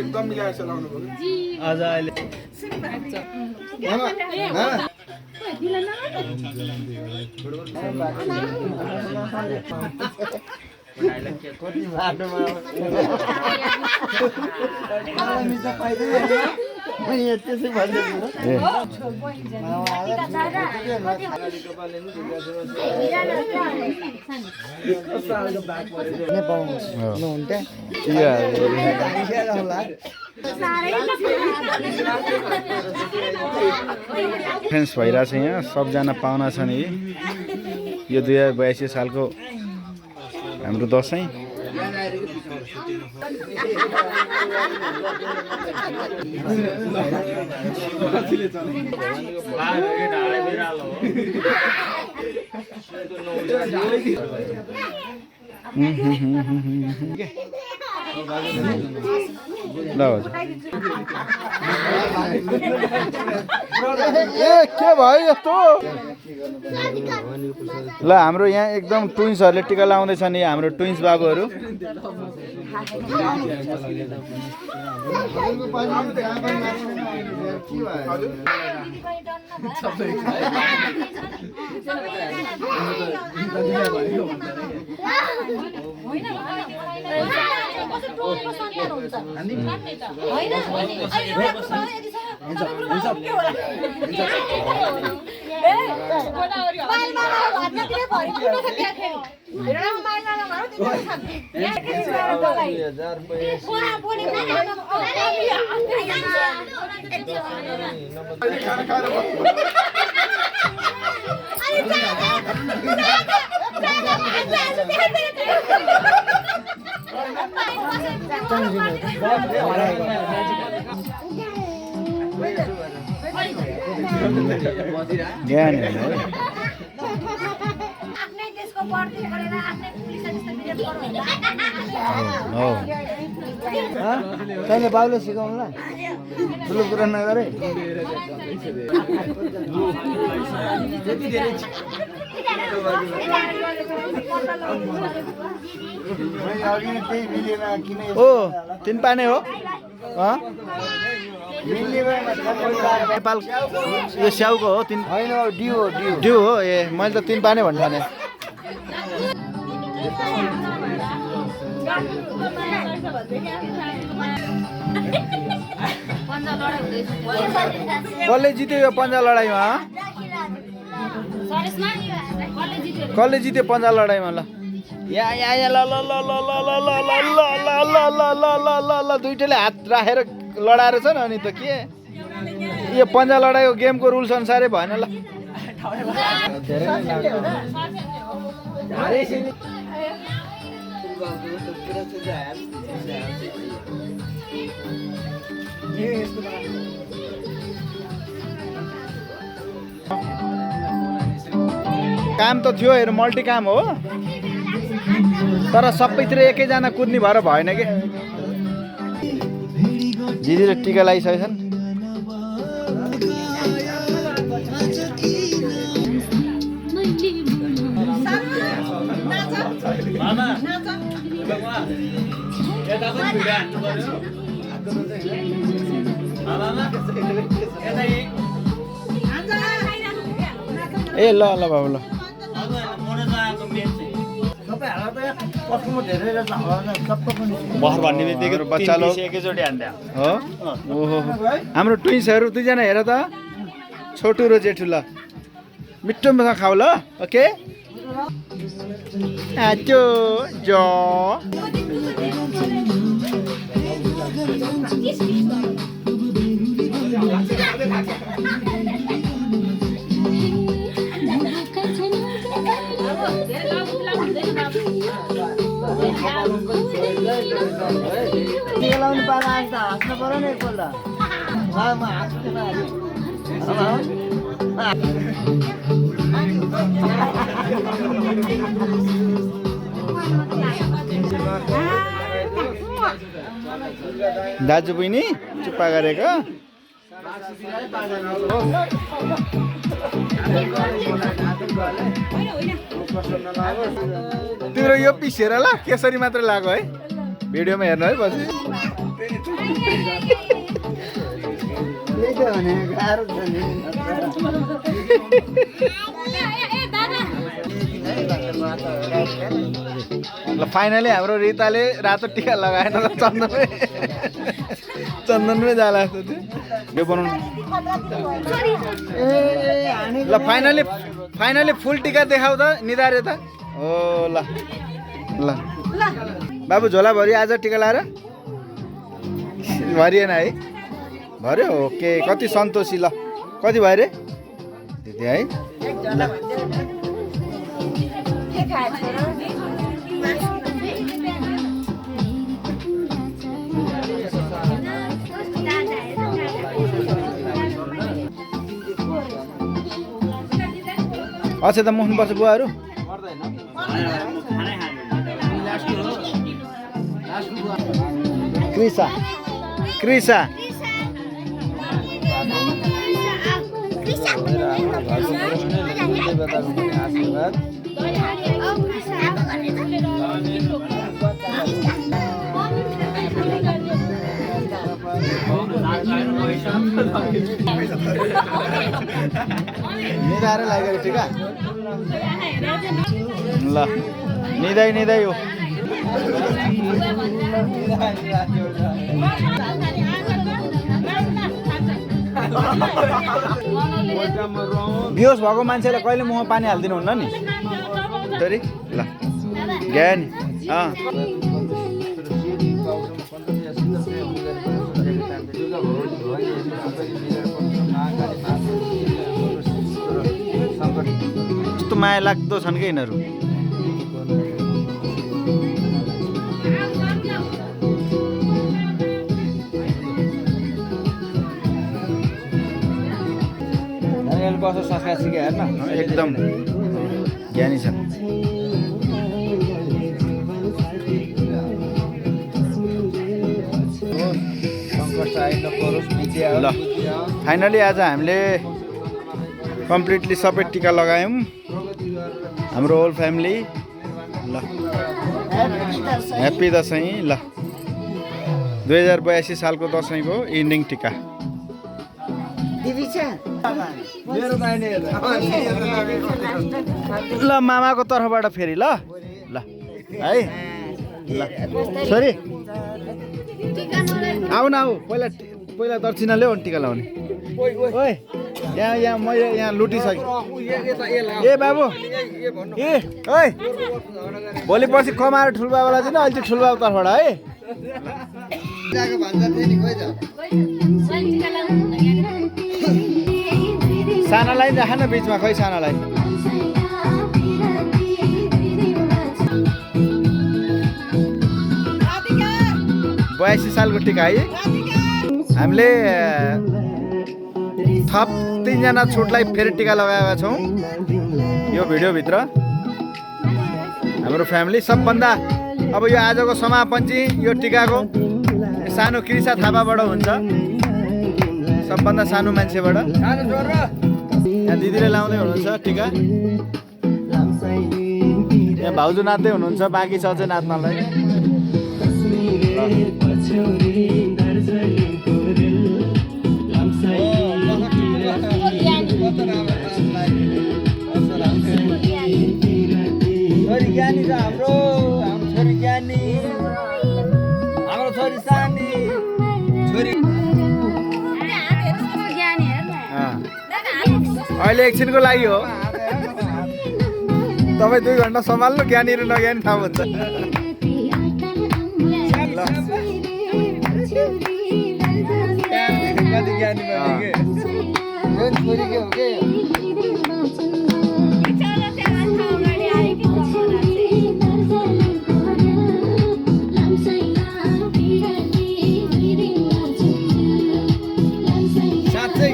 एकदम मिलाएर चलाउनु पर्यो आज अहिले फ्रेन्ड्स भइरहेछ यहाँ सबजना पाहुना छन् यो 2082 सालको हाम्रो दसैँ के भयो यस्तो ल हाम्रो यहाँ एकदम ट्विन्सहरूले टिका लाउँदैछन् नि हाम्रो ट्विन्स बाबुहरू तैँले बाबुले सिकाउनुला ठुलो कुरा नगरे ओ तिन पाने हो नेपाल यो स्याउको हो तिन होइन ड्यू हो ए मैले त तिन पाने भन्नु भने कसले जित्यो यो पन्जा लडाइँमा कसले जित्यो पन्जा लडाइँमा ल यहाँ यहाँ यहाँ ल ल ल ल ल ल ल ल ल ल दुइटैले हात राखेर लडाएर छ नि अनि त के यो पन्जा लडाइको गेमको रुल्स अनुसारै भएन ल काम त थियो हेर मल्टी काम हो तर सबैतिर एकैजना कुद्ने भएर भएन के दिदीले टिका लगाइसकेछन् ए ल ल बाबु ल बहर भन्ने बित्तिकै बच्चा लोग एकैचोटि हान्दा हो ओहो हाम्रो ट्विन्सहरू दुईजना हेर त छोटु र जेठु ल मिठो मिठो खाऊ ल ओके आजो जो लाउनु पाला आज त हाँस्नु पर्यो नि एकपल्ट म हाँस्दैन दाजु बहिनी चुप्पा गरेको तिम्रो यो पिस हेर ल केसरी मात्रै लाग्यो है भिडियोमा हेर्नु है पछि ल फाइनली हाम्रो रिताले रातो टिका लगाएन ल चन्दनमै जाला जस्तो थियो यो बनाउनु ल फाइनली फुल टिका देखाउ त निधारे त हो ल ल बाबु झोला भरि आज टिका लाएर भरिएन है भर्यो ओके कति सन्तोषी ल कति भयो रे त्यति है अच्छा त मुख्नुपर्छ बुवाहरू क्रिसा क्रिसा निधाएर लाग्यो टिका ल निधाइ हो बिहोस भएको मान्छेलाई कहिले मुखमा पानी हालिदिनु हुन्न नि सरी ल ज्ञान कस्तो माया लाग्दो छन् कि यिनीहरू कसो संस्कार सिके हेर्न एकदम ज्ञानी छ ल फाइनली आज हामीले कम्प्लिटली सबै टिका लगायौँ हाम्रो होल फ्यामिली ल ह्याप्पी दसैँ ल 2082 सालको दसैँको इन्डिङ टिका ल मामाको तर्फबाट फेरि ल ल है ल छोरी आऊ न आऊ पहिला दक्षिणा ल्याऊ टिका लाउने ओइ यहाँ मैले यहाँ लुटिसकेँ ए बाबु ए ओइ भोलि पछि कमाएर ठुलबाबालाई चाहिँ अहिले चाहिँ ठुलबाबु तर्फबाट है सानालाई राख न बिचमा खै सानालाई 82 सालको टिका है हामीले थप 3 जना छोटलाई फेरि टिका लगाएका छौँ यो भिडियोभित्र हाम्रो फ्यामिली सबभन्दा अब यो आजको समापन चाहिँ यो टिकाको सानो कृषा थापाबाट हुन्छ सबभन्दा सानो मान्छेबाट यहाँ दिदीले लाउँदै हुनुहुन्छ टिका यहाँ भाउजू नाच्दै हुनुहुन्छ बाँकी छ चाहिँ नाच्नलाई छोरी ज्ञानी छ हाम्रो छोरी ज्ञानी हाम्रो छोरी सानी छोरी अहिले एकछिनको लागि हो तपाईँ 2 घन्टा सम्हाल्नु ज्ञानी र नज्ञानी थाहा हुन्छ कति ज्ञानी छोरी के हो के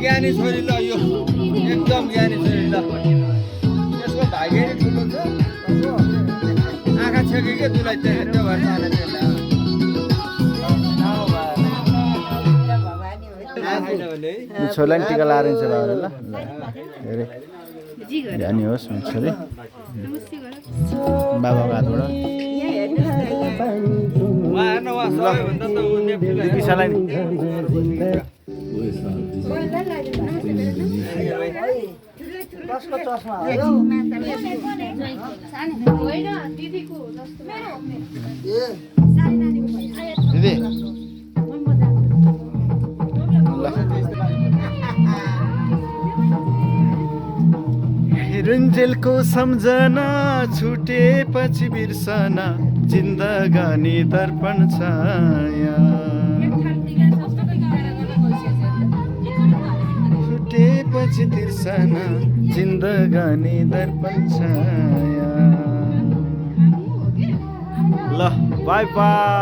ज्ञानी छोरी ल यो एकदम ज्ञानी छोरी ल यसको भाग्य ठुलो छ आँखा छेके के छोरीलाई पनि टिका लाएर हिँड्छ बाबाले ल धेरै ध्यानी होस् छोरी बाबाको हातबाट विशालाई नि कसको चस्मा हो दिदी रुन्जेलको सम्झना छुटेपछि बिर्सना जिन्दगानी दर्पण छाया छुटेपछि तिर्सना जिन्दगानी दर्पण छाया ल बाई बाई